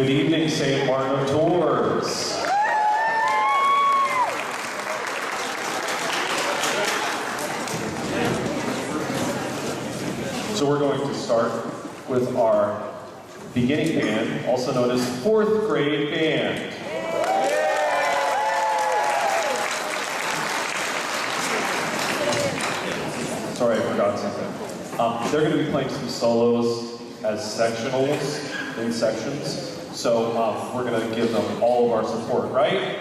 Good evening, St. Martin of Tours. So we're going to start with our beginning band, also known as fourth grade band. Sorry, I forgot something. They're going to be playing some solos as sectionals in sections. So we're going to give them all of our support, right?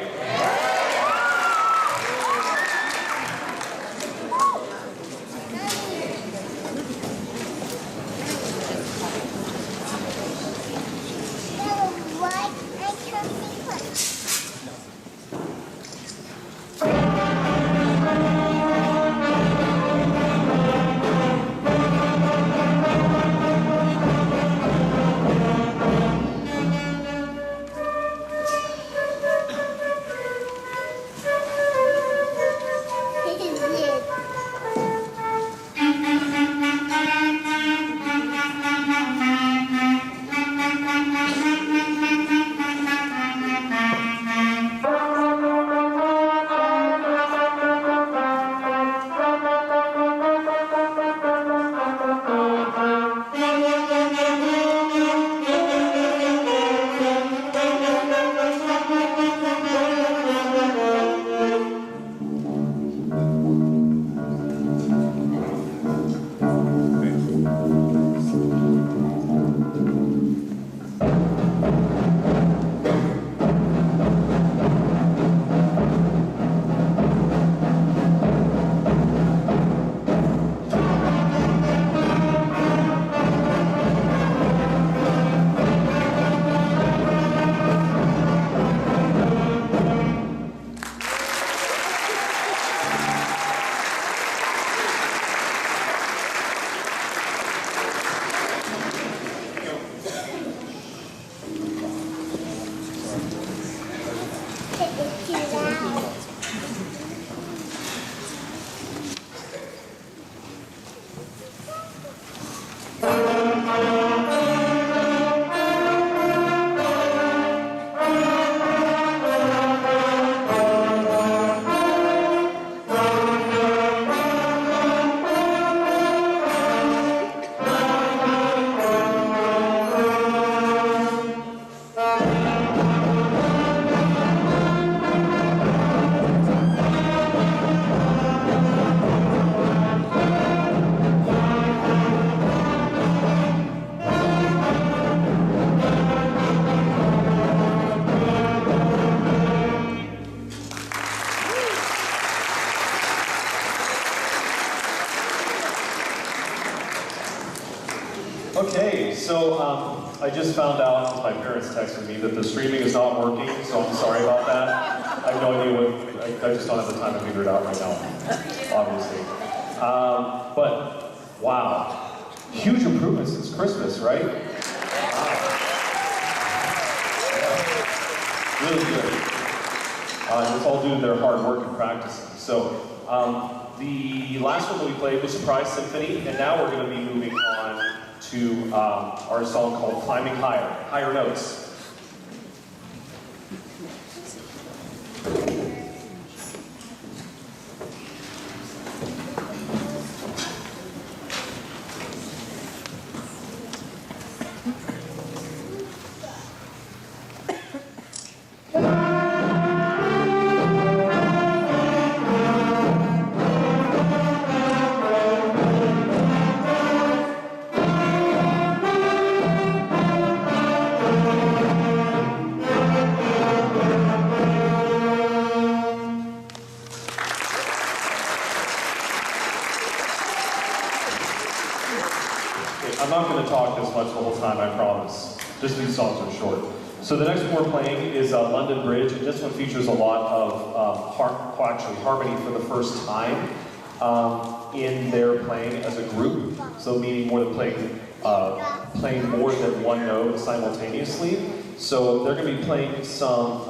Okay, so I just found out, my parents texted me, that the streaming is not working, so I'm sorry about that. I have no idea what, I just don't have the time to figure it out right now, obviously. But, wow, huge improvements since Christmas, right? Wow. Yeah. Really good. It's all due to their hard work and practicing. So, the last one that we played was Surprise Symphony, and now we're going to be moving on to our song called Climbing Higher, Higher Notes. I'm not going to talk this much the whole time, I promise. Just these songs are short. So the next one we're playing is London Bridge, and this one features a lot of harmony for the first time in their playing as a group. So meaning more than playing more than one note simultaneously. So they're going to be playing some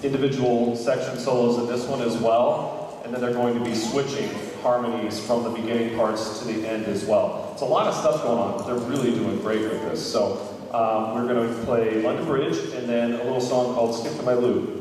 individual section solos in this one as well, and then they're going to be switching harmonies from the beginning parts to the end as well. It's a lot of stuff going on, but they're really doing great with this. So we're going to play London Bridge and then a little song called Skip to My Lou.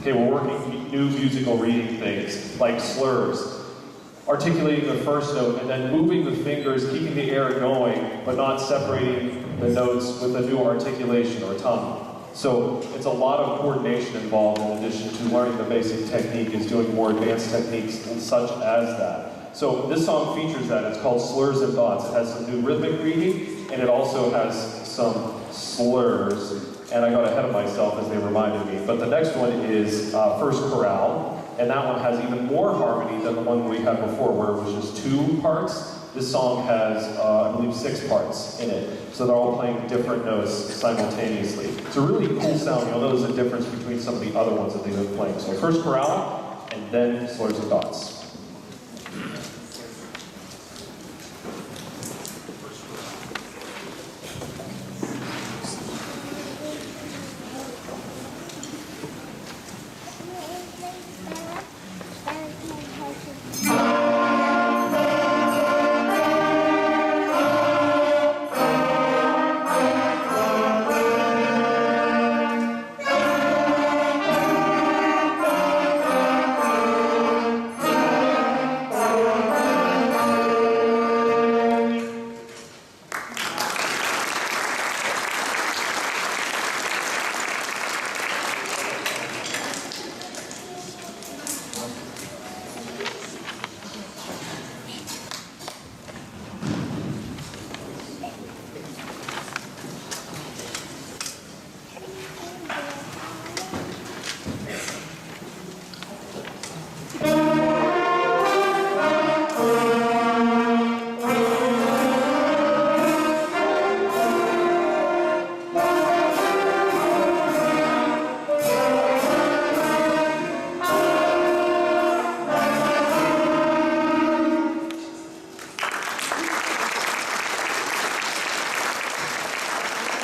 Okay, we're working new musical reading things, like slurs. Articulating the first note and then moving the fingers, keeping the air going, but not separating the notes with a new articulation or tongue. So it's a lot of coordination involved in addition to learning the basic technique, is doing more advanced techniques and such as that. So this song features that. It's called Slurs and Dots. It has some new rhythmic reading, and it also has some slurs. And I got ahead of myself as they reminded me. But the next one is First Chorale, and that one has even more harmony than the one we had before, where it was just 2 parts. This song has, I believe, 6 parts in it. So they're all playing different notes simultaneously. It's a really cool sound. You'll notice a difference between some of the other ones that they've been playing. So First Chorale, and then Slurs and Dots.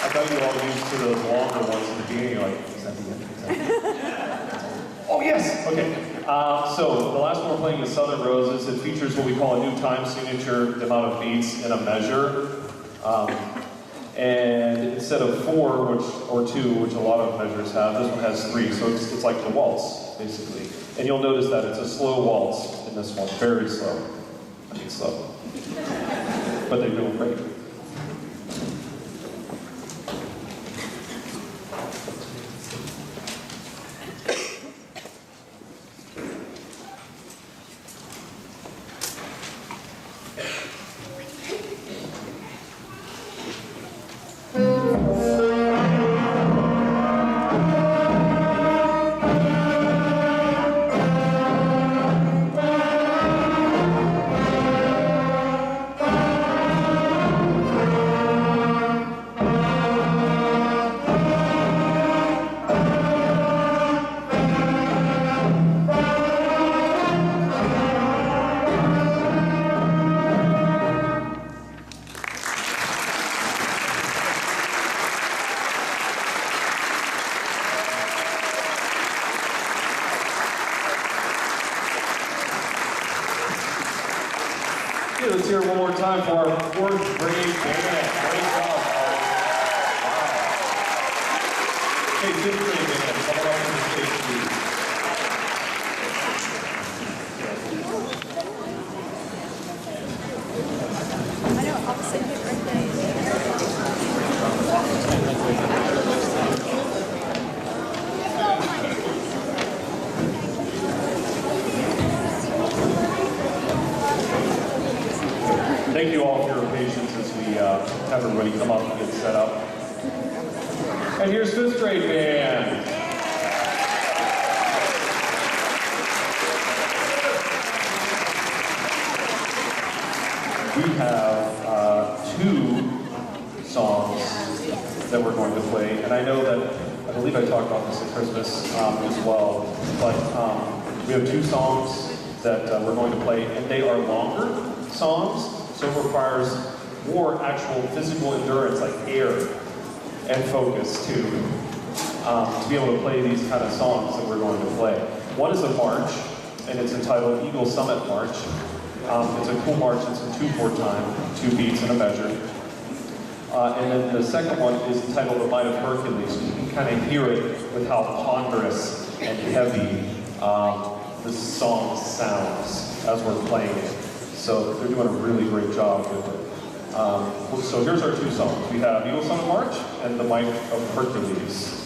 I thought you were all used to those longer ones in the beginning. You're like, is that the end? Is that the end? Oh, yes! Okay. So the last one we're playing is Southern Roses. It features what we call a new time signature, the amount of beats in a measure. And instead of 4 or 2, which a lot of measures have, this one has 3. So it's like the waltz, basically. And you'll notice that it's a slow waltz in this one, very slow. I mean slow. But they're doing great. Okay, let's hear it one more time for our 4th grade band. Great job, guys. Wow. Okay, 5th grade band, come on up to the stage, please. I know, I'll sing it right there. Thank you all for your patience as we have everybody come up and get set up. And here's 5th grade band. We have 2 songs that we're going to play, and I know that, I believe I talked about this at Christmas as well, but we have 2 songs that we're going to play, and they are longer songs, so it requires more actual physical endurance, like air and focus to be able to play these kind of songs that we're going to play. One is a march, and it's entitled Eagle Summit March. It's a cool march, it's in 2/4 time, 2 beats and a measure. And then the second one is entitled The Might of Hercules. You can kind of hear it with how ponderous and heavy the song sounds as we're playing it. So they're doing a really great job with it. So here's our 2 songs. We have Eagle Summit March and The Might of Hercules.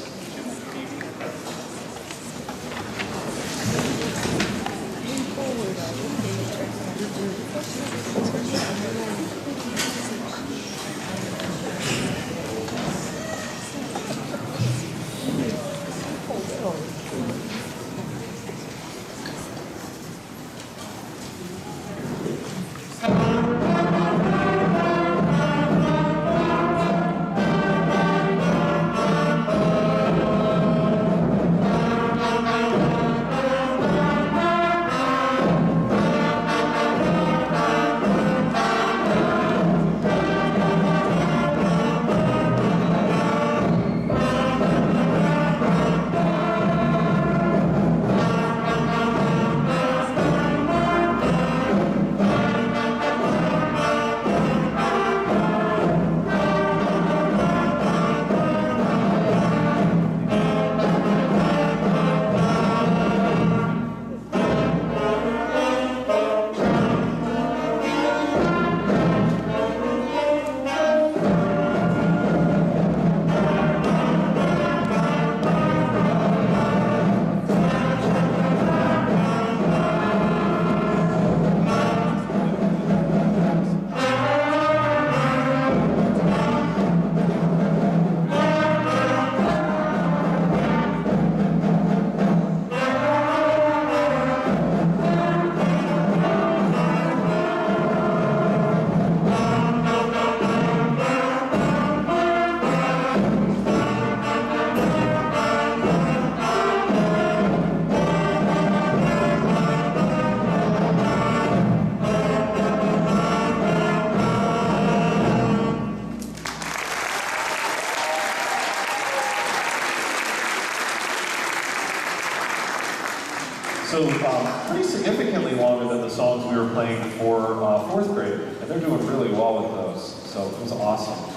pretty significantly longer than the songs we were playing for fourth grade, and they're doing really well with those, so it was awesome.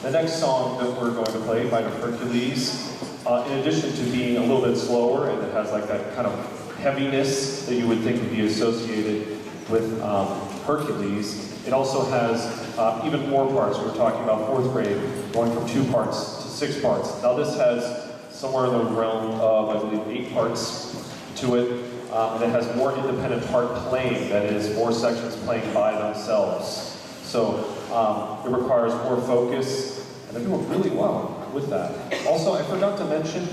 The next song that we're going to play, Bite of Hercules, in addition to being a little bit slower, and it has like that kind of heaviness that you would think would be associated with Hercules, it also has even more parts. We were talking about fourth grade, going from 2 parts to 6 parts. Now this has somewhere in the realm of, I believe, 8 parts to it, and it has more independent part playing, that is, more sections playing by themselves. So it requires more focus, and they're doing really well with that. Also, I forgot to mention,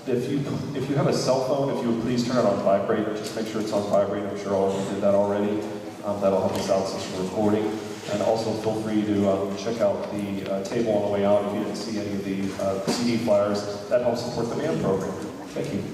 if you have a cell phone, if you would please turn it on vibrate, just make sure it's on vibrate. I'm sure all of you did that already. That'll help us out since we're recording. And also feel free to check out the table on the way out if you didn't see any of the CD flyers. That helps support the band program. Thank you.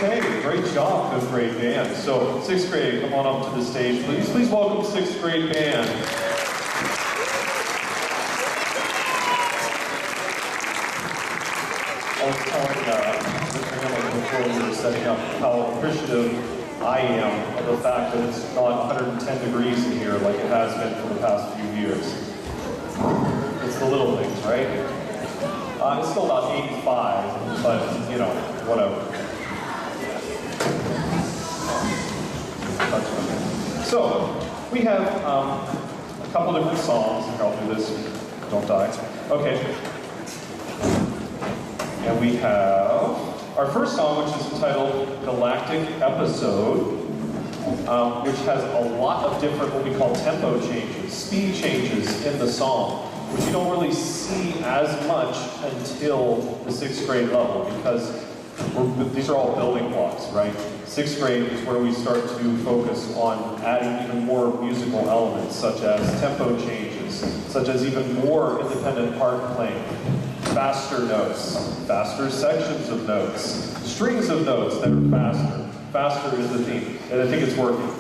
Okay, great job, 5th grade band. So, 6th grade, come on up to the stage, please. Please welcome 6th grade band. I was telling the family before we were setting up how appreciative I am of the fact that it's not 110 degrees in here like it has been for the past few years. It's the little things, right? It's still about 85, but, you know, whatever. So, we have a couple different songs. Here, I'll do this. Don't die. Okay. And we have our first song, which is entitled Galactic Episode, which has a lot of different what we call tempo changes, speed changes in the song, which you don't really see as much until the 6th grade level, because these are all building blocks, right? 6th grade is where we start to focus on adding even more musical elements, such as tempo changes, such as even more independent part playing, faster notes, faster sections of notes, strings of notes that are faster. Faster is the theme, and I think it's working.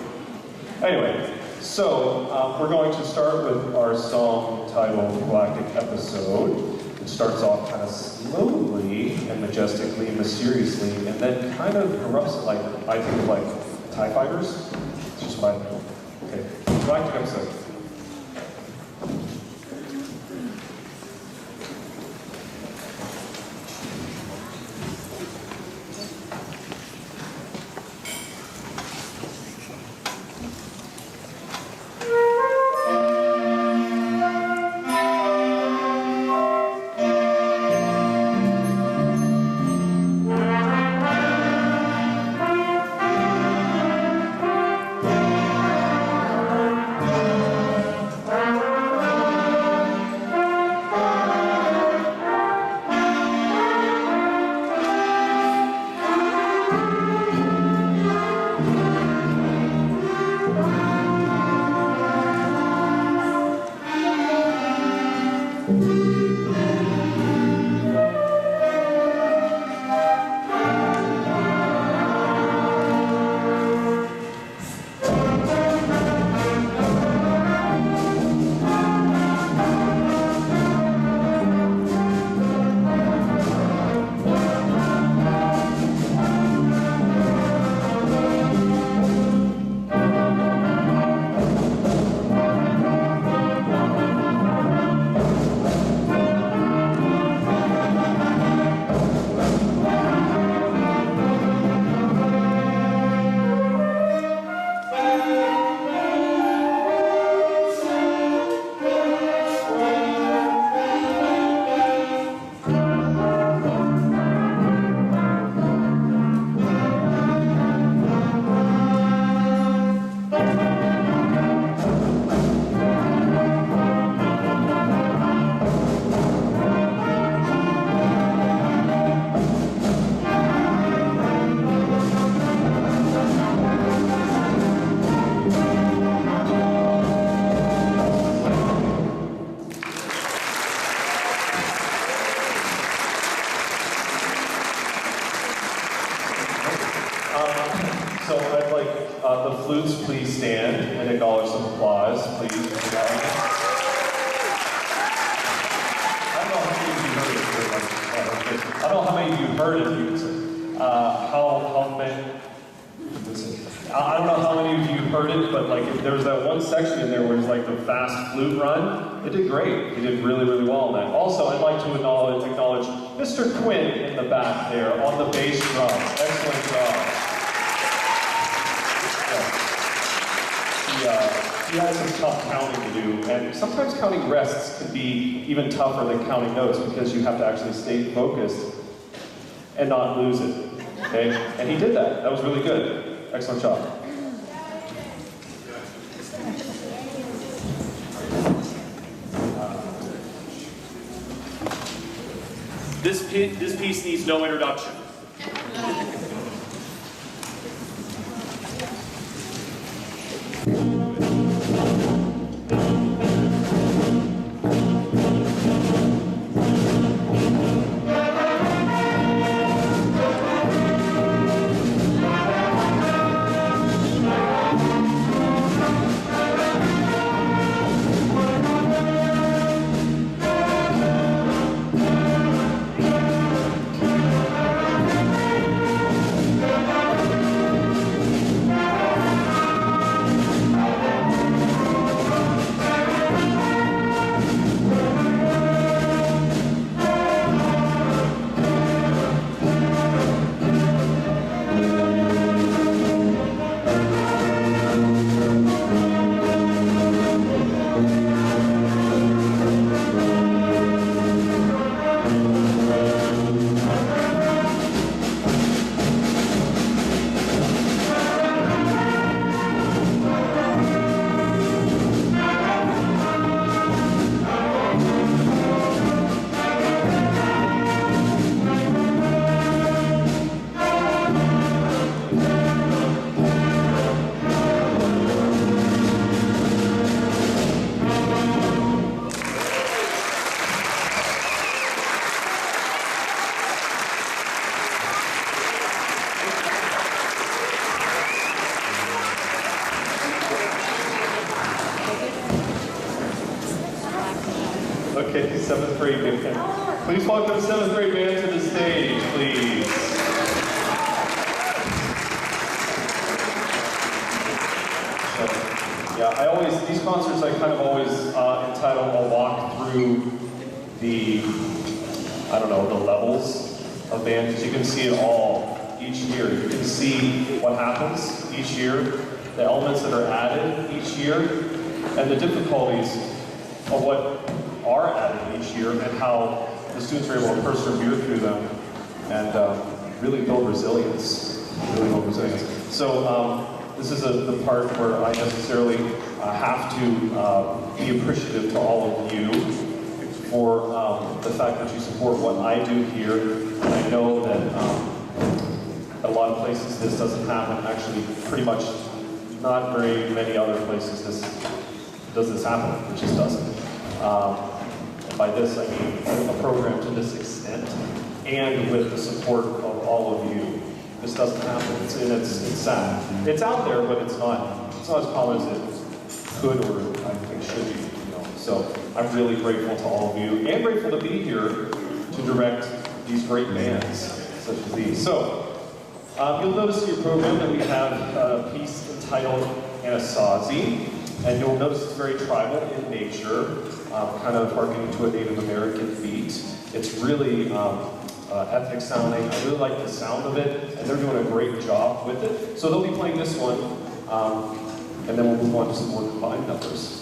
Anyway, so we're going to start with our song titled Galactic Episode. It starts off kind of slowly and majestically and mysteriously, and then kind of erupts like, I think, like TIE fighters. It's just my opinion. Okay, Galactic Episode. stand and acknowledge some applause, please? I don't know how many of you heard it. How many? I don't know how many of you heard it, but like there was that one section in there where it was like the fast flute run. It did great. He did really, really well on that. Also, I'd like to acknowledge Mr. Quinn in the back there on the bass drum. Excellent job. He had some tough counting to do, and sometimes counting rests can be even tougher than counting notes because you have to actually stay focused and not lose it, okay? And he did that. That was really good. Excellent job. This piece needs no introduction. Okay, 7th grade band. Please welcome 7th grade band to the stage, please. So, yeah, these concerts I kind of always entitle a walk through the, the levels of band, because you can see it all each year. You can see what happens each year, the elements that are added each year, and the difficulties of what are added each year, and how the students are able to persevere through them and really build resilience. So this is the part where I necessarily have to be appreciative to all of you for the fact that you support what I do here. And I know that a lot of places this doesn't happen. Actually, pretty much not very many other places does this happen. It just doesn't. By this, I mean a program to this extent, and with the support of all of you. This doesn't happen. It's sad. It's out there, but it's not as common as it could or I think should be. So I'm really grateful to all of you, and grateful to be here to direct these great bands such as these. So you'll notice in your program that we have a piece entitled Anasazi. And you'll notice it's very tribal in nature, kind of harkening to a Native American beat. It's really ethnic sounding. I really like the sound of it, and they're doing a great job with it. So they'll be playing this one, and then we'll move on to some more combined numbers.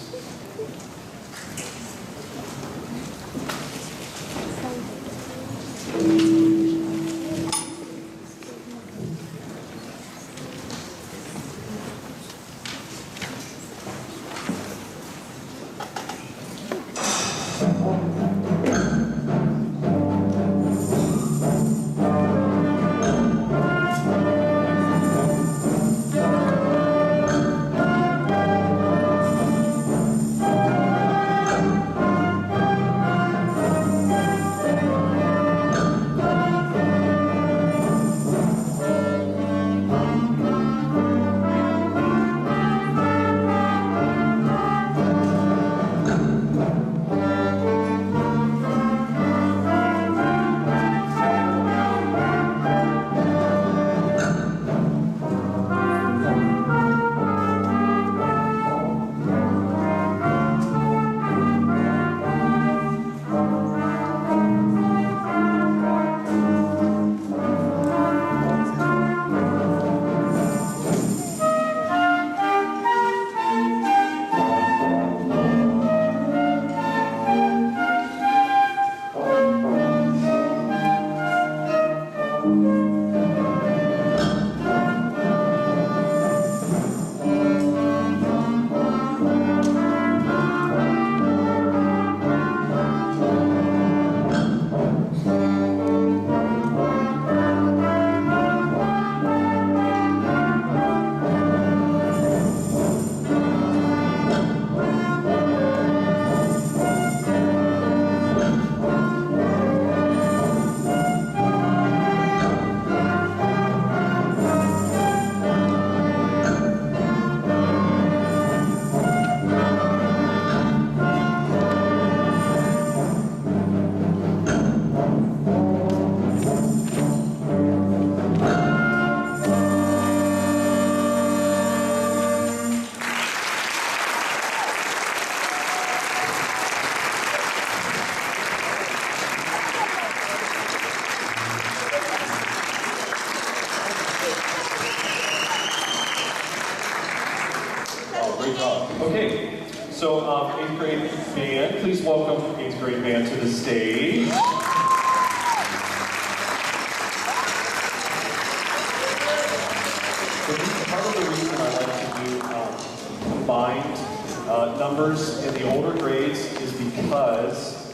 Okay, so 8th grade band, please welcome 8th grade band to the stage. Part of the reason I like to do combined numbers in the older grades is because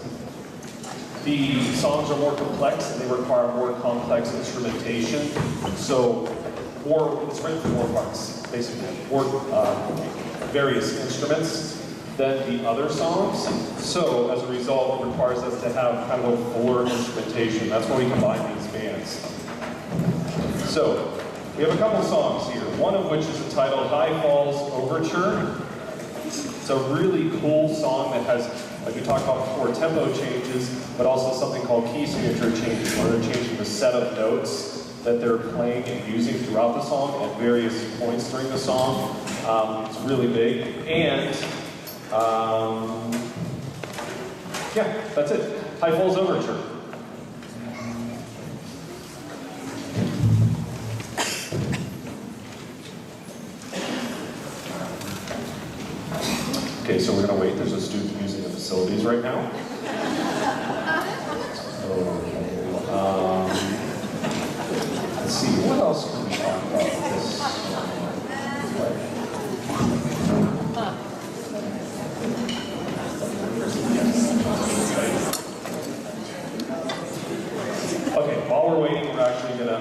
the songs are more complex and they require more complex instrumentation. So it's written for more parts, basically, more various instruments than the other songs. So as a result, it requires us to have kind of a fuller instrumentation. That's why we combine these bands. So we have a couple songs here, one of which is entitled High Falls Overture. It's a really cool song that has, like we talked about before, tempo changes, but also something called key signature changes, where they're changing the set of notes that they're playing and using throughout the song at various points during the song. It's really big. And, yeah, that's it. High Falls Overture. Okay, so we're going to wait. There's a student using the facilities right now. Let's see, what else can we talk about with this play? Okay, while we're waiting, we're actually going to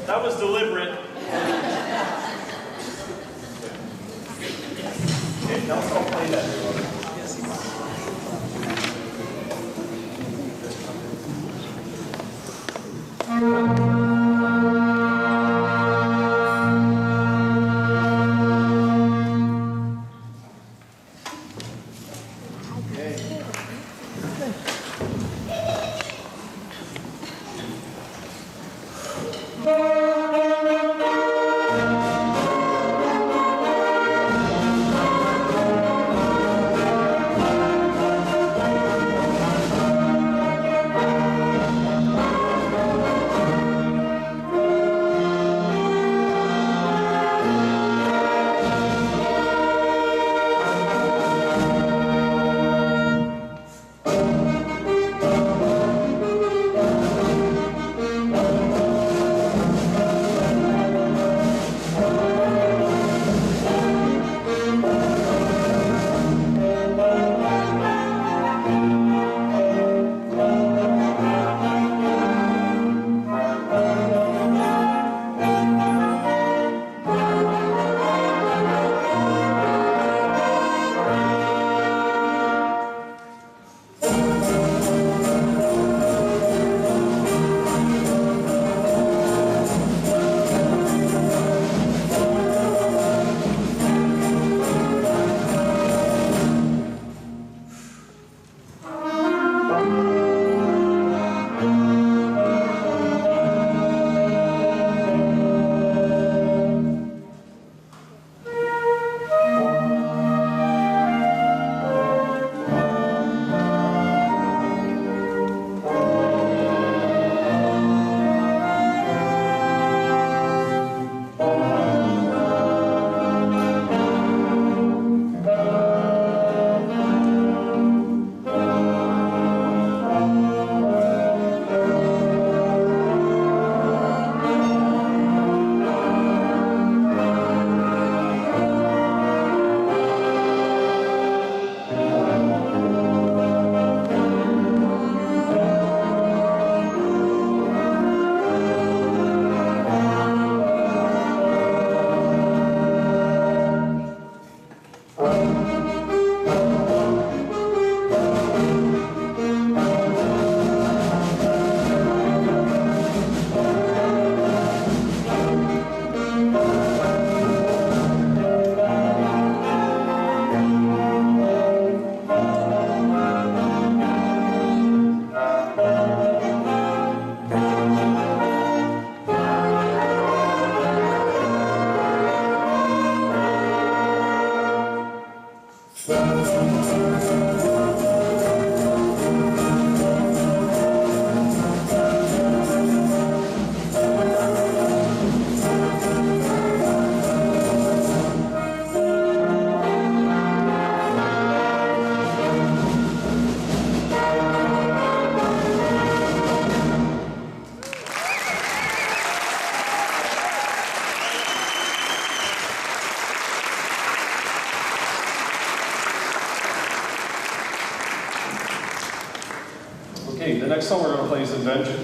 That was deliberate. Okay, now let's all play that. Okay.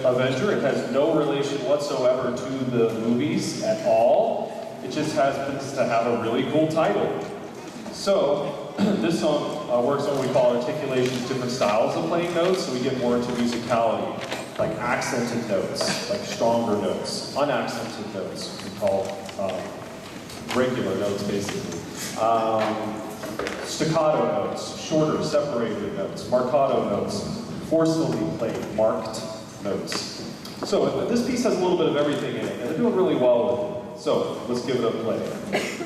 Avenger. It has no relation whatsoever to the movies at all. It just happens to have a really cool title. So, this song works on what we call articulations, different styles of playing notes, so we get more into musicality, like accented notes, like stronger notes, unaccented notes, we call regular notes, basically. Staccato notes, shorter, separated notes, marcato notes, forcefully played, marked notes. So this piece has a little bit of everything in it, and they're doing really well with it. So let's give it a play.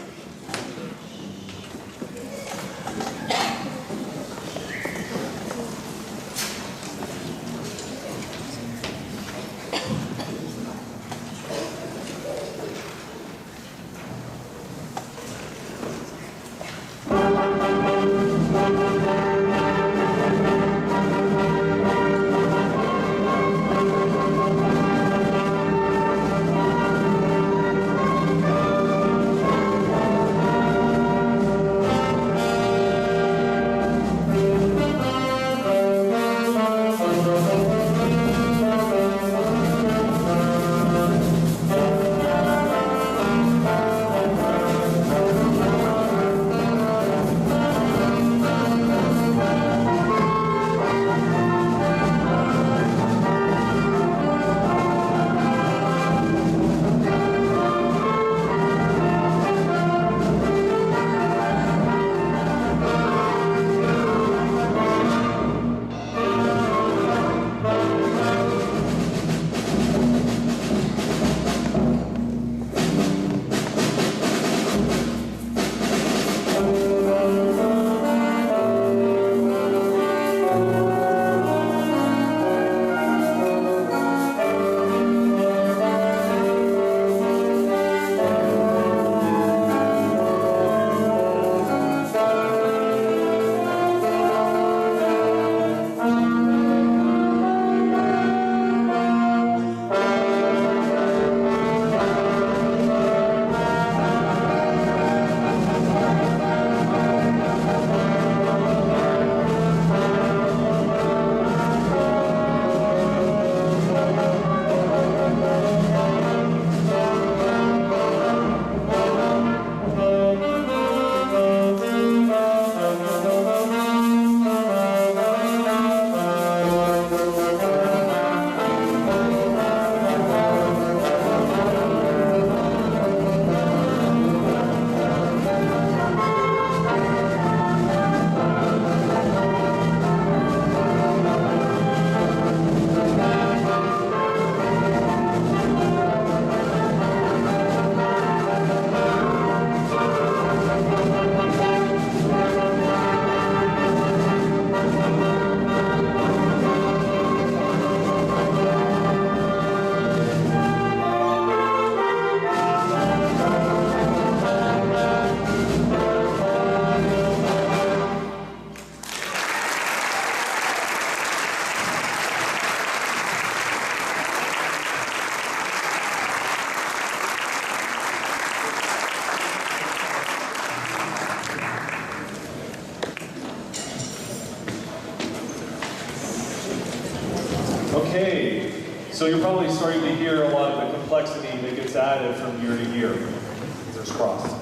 Okay, so you're probably starting to hear a lot of the complexity that gets added from year to year. Fingers crossed.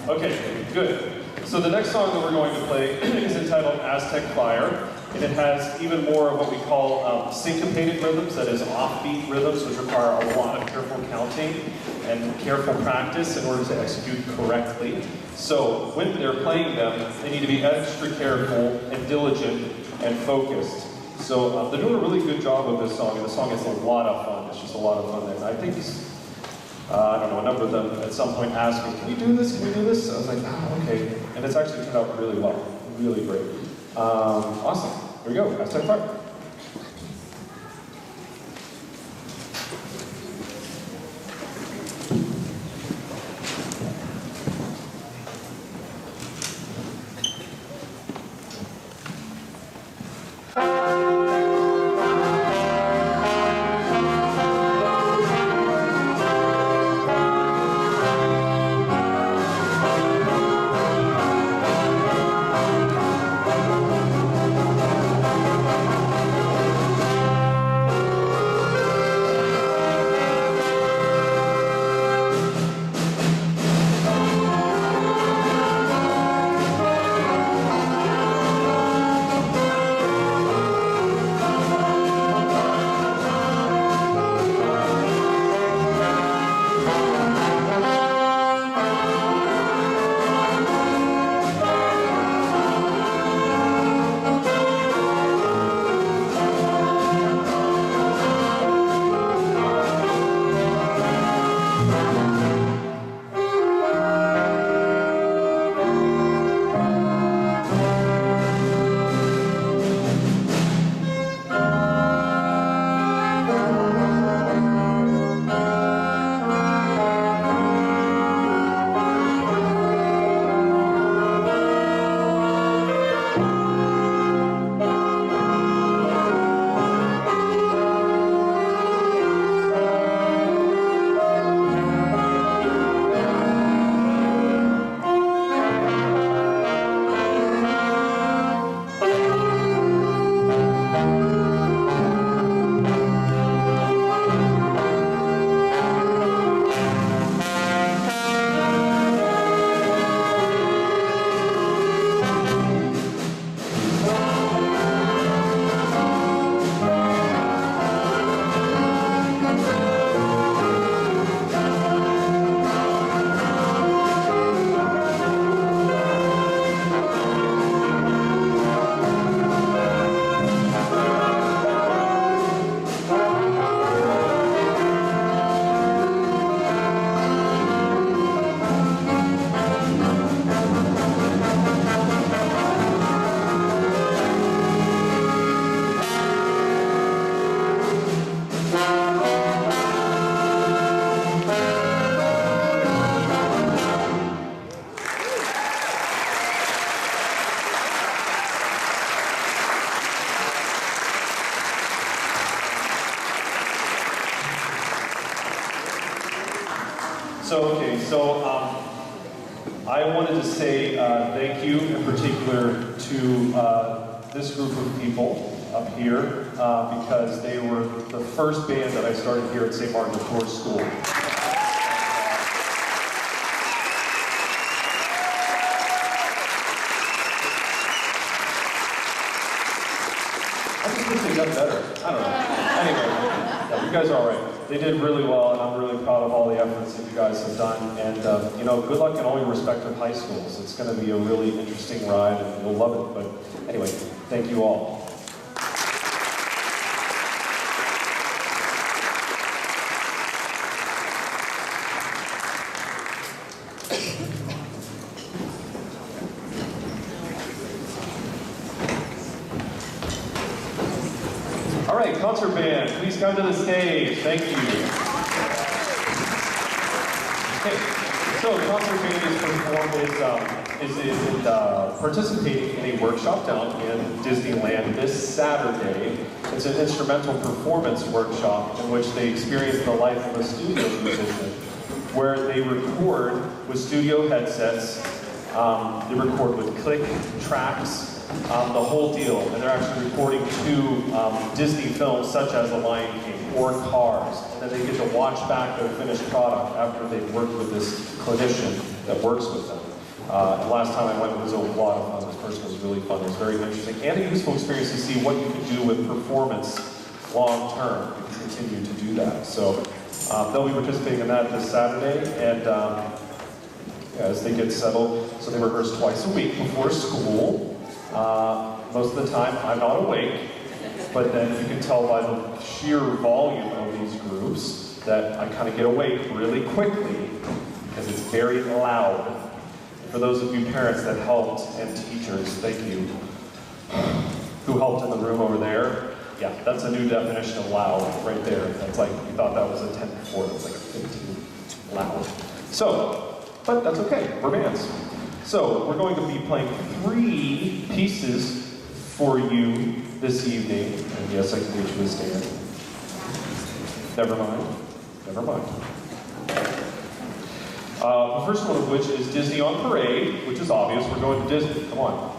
Okay, good. So the next song that we're going to play is entitled Aztec Fire, and it has even more of what we call syncopated rhythms, that is offbeat rhythms, which require a lot of careful counting and careful practice in order to execute correctly. So when they're playing them, they need to be extra careful and diligent and focused. So they're doing a really good job with this song, and the song is a lot of fun. It's just a lot of fun. And I think, I don't know, a number of them at some point asked me, can we do this? Can we do this? I was like, okay. And it's actually turned out really well. Really great. Awesome. Here we go. Aztec Fire. I wanted to say thank you in particular to this group of people up here because they were the first band that I started here at St. Martin de Tours School. I just wish they got better. I don't know. Anyway, yeah, you guys are all right. They did really well, and I'm really proud of all the efforts that you guys have done. And you know, good luck in all your respective high schools. It's going to be a really interesting ride, and you'll love it. But anyway, thank you all. All right, concert band, please come to the stage. Thank you. Okay, so concert band is participating in a workshop down in Disneyland this Saturday. It's an instrumental performance workshop in which they experience the life of a studio musician, where they record with studio headsets, they record with click tracks, the whole deal, and they're actually recording to Disney films such as The Lion King or Cars, and then they get to watch back their finished product after they've worked with this clinician that works with them. And last time I went, it was a lot of fun. This person was really fun. It was very interesting and a useful experience to see what you can do with performance long term if you continue to do that. So they'll be participating in that this Saturday, and as they get settled, so they rehearse twice a week before school. Most of the time, I'm not awake, but then you can tell by the sheer volume of these groups that I kind of get awake really quickly because it's very loud. For those of you parents that helped and teachers, thank you, who helped in the room over there, yeah, that's a new definition of loud right there. That's like, you thought that was a 10 before, that's like a 15 loud. So, but that's okay, we're bands. So, we're going to be playing 3 pieces for you this evening. And yes, I can get you a stand. Never mind. Never mind. The first one of which is Disney on Parade, which is obvious. We're going to Disney. Come on.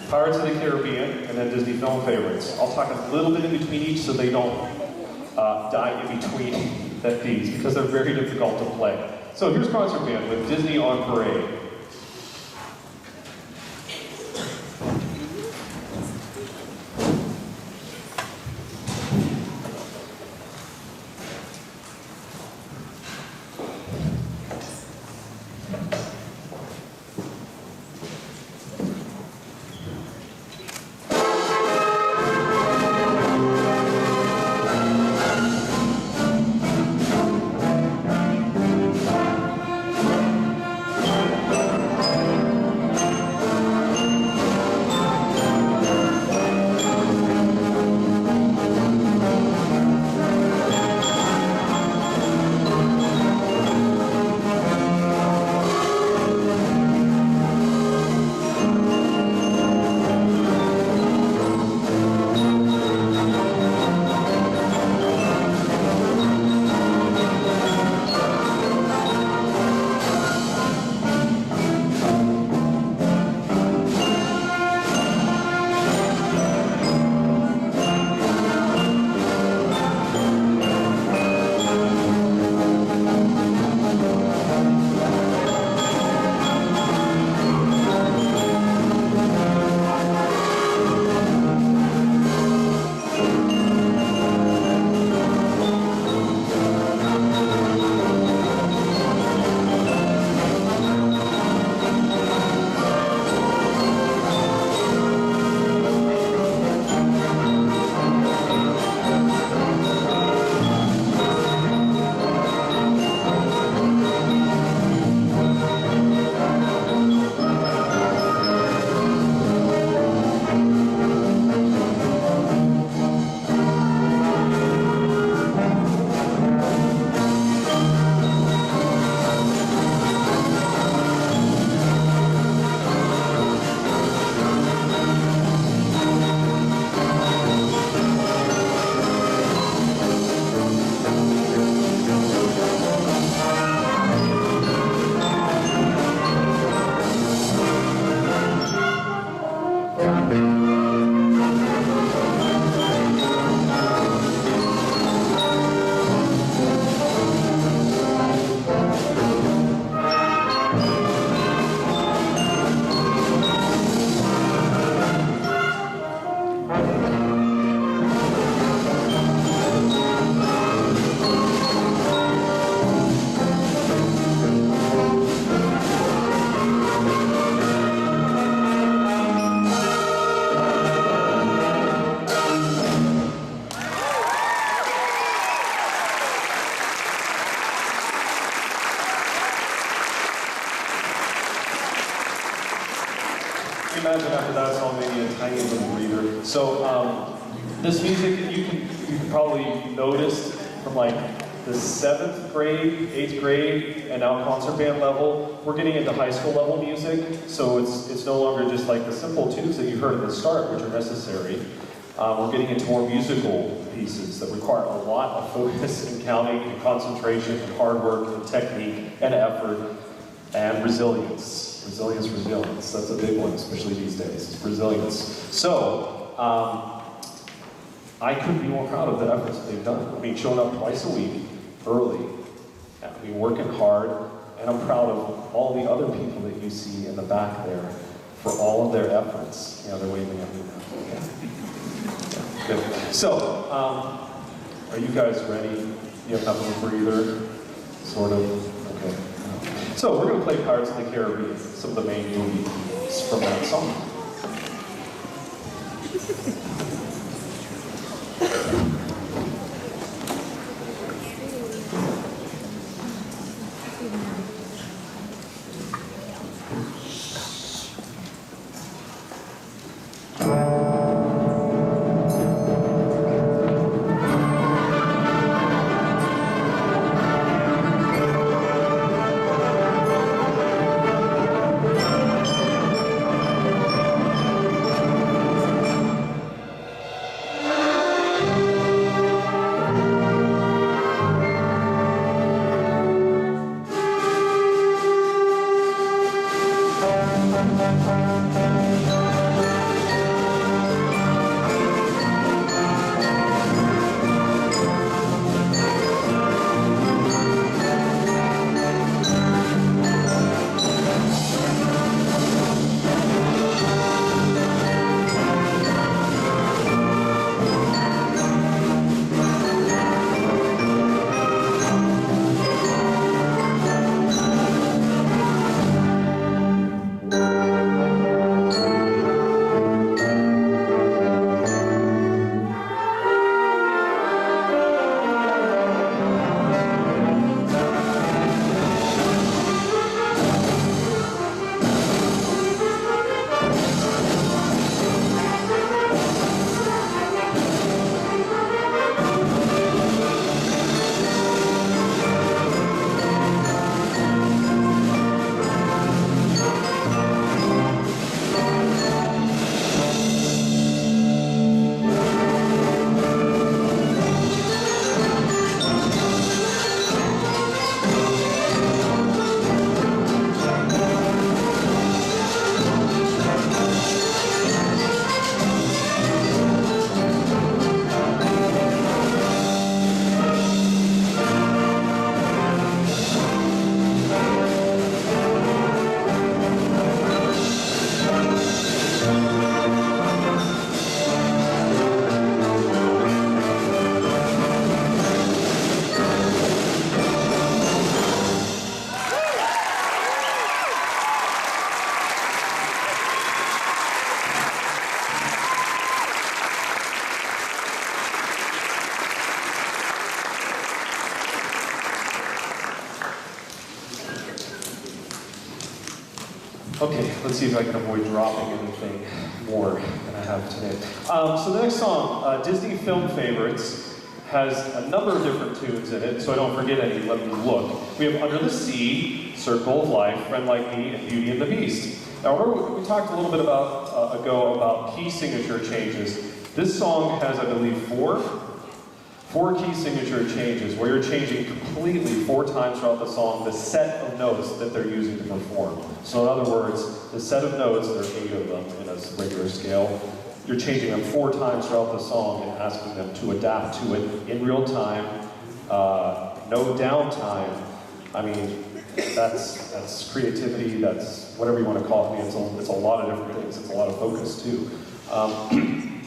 Pirates of the Caribbean, and then Disney film favorites. I'll talk a little bit in between each so they don't die in between these, because they're very difficult to play. So here's concert band with Disney on Parade. imagine after that song maybe a tiny little breather. So this music you can probably notice from like the 7th grade, 8th grade, and now concert band level. We're getting into high school level music, so it's no longer just like the simple tunes that you heard at the start, which are necessary. We're getting into more musical pieces that require a lot of focus and counting and concentration and hard work and technique and effort and resilience. Resilience. That's a big one, especially these days. It's resilience. So, I couldn't be more proud of the efforts that they've done. I mean, showing up twice a week, early, I mean, working hard, and I'm proud of all the other people that you see in the back there for all of their efforts. Yeah, they're waving at me now. Yeah. Good. So, are you guys ready? You have enough of a breather? Sort of? Okay. So, we're going to play Pirates of the Caribbean, some of the main movies from that song. Okay, let's see if I can avoid dropping anything more than I have today. So the next song, Disney Film Favorites, has a number of different tunes in it, so I don't forget any, let me look. We have Under the Sea, Circle of Life, Friend Like Me, and Beauty and the Beast. Now remember, we talked a little bit ago about key signature changes. This song has, I believe, four key signature changes where you're changing completely 4 times throughout the song the set of notes that they're using to perform. So in other words, the set of notes, there are 8 of them in a regular scale, you're changing them 4 times throughout the song and asking them to adapt to it in real time, no downtime. I mean, that's creativity, that's whatever you want to call it. I mean, it's a lot of different things, it's a lot of focus too.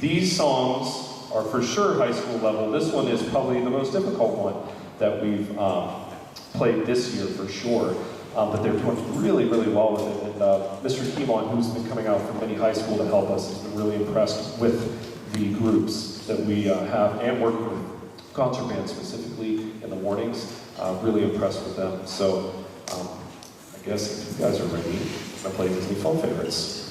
These songs are for sure high school level. This one is probably the most difficult one that we've played this year for sure. But they're doing really, really well with it. And Mr. Kimon, who's been coming out from many high school to help us, has been really impressed with the groups that we have and working with concert bands specifically in the mornings. Really impressed with them. So I guess if you guys are ready, I'm going to play Disney Film Favorites.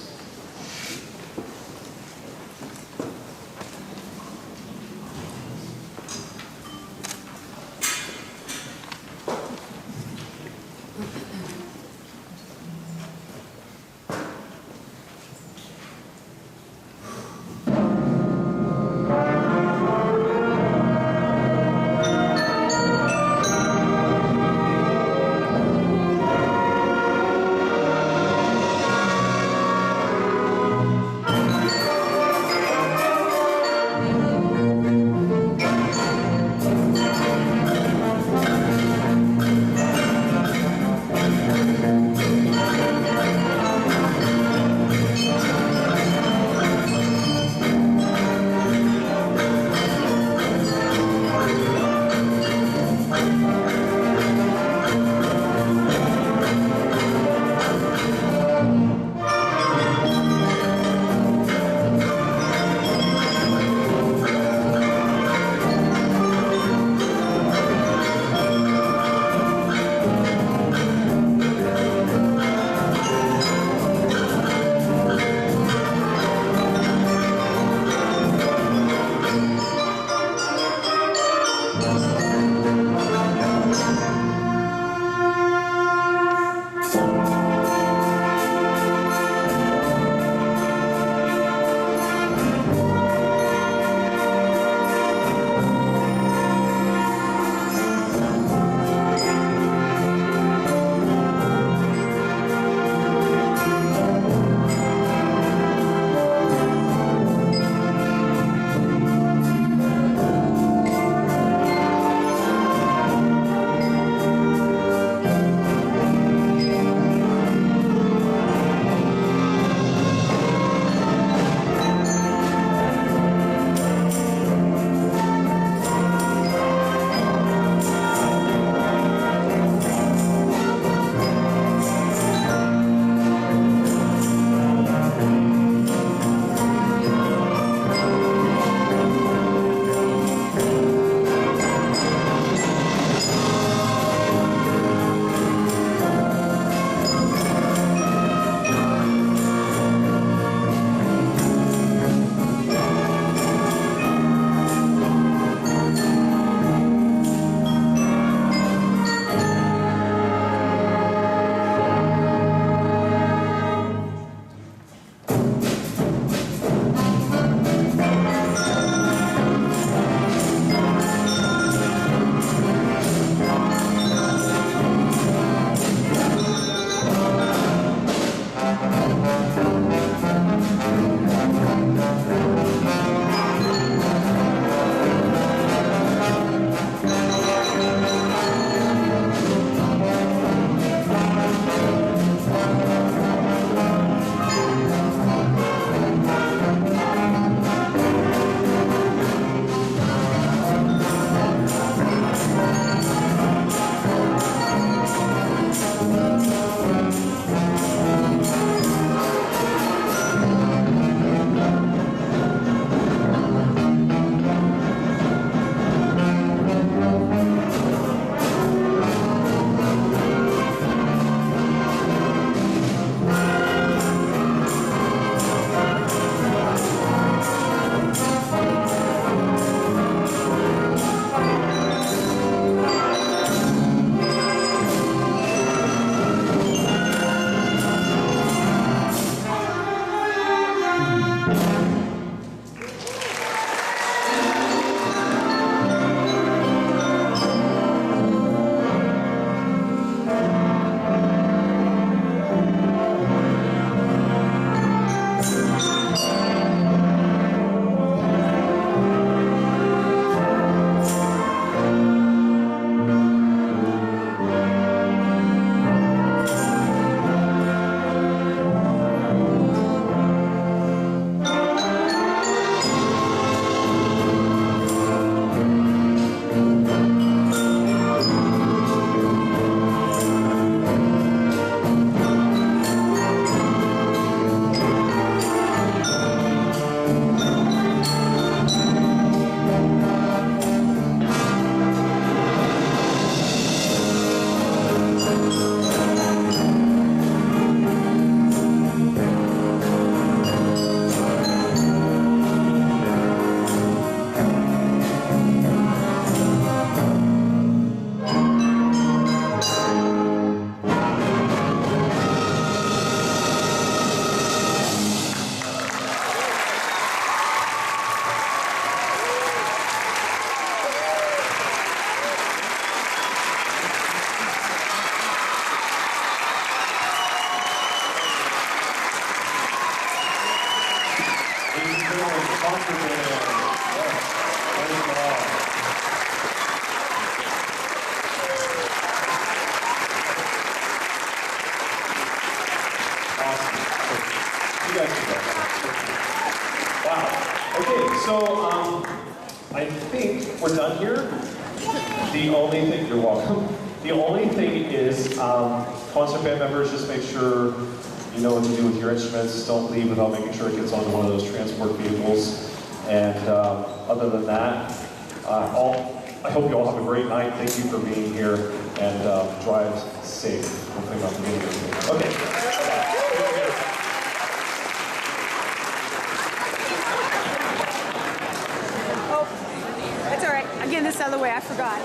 we're done here. The only thing, you're welcome. The only thing is, concert band members, just make sure you know what to do with your instruments. Don't leave without making sure it gets onto one of those transport vehicles. And other than that, I hope you all have a great night. Thank you for being here, and drive safe. Hopefully not the video. Okay. Oh, it's all right. I'll get this out of the way. I forgot.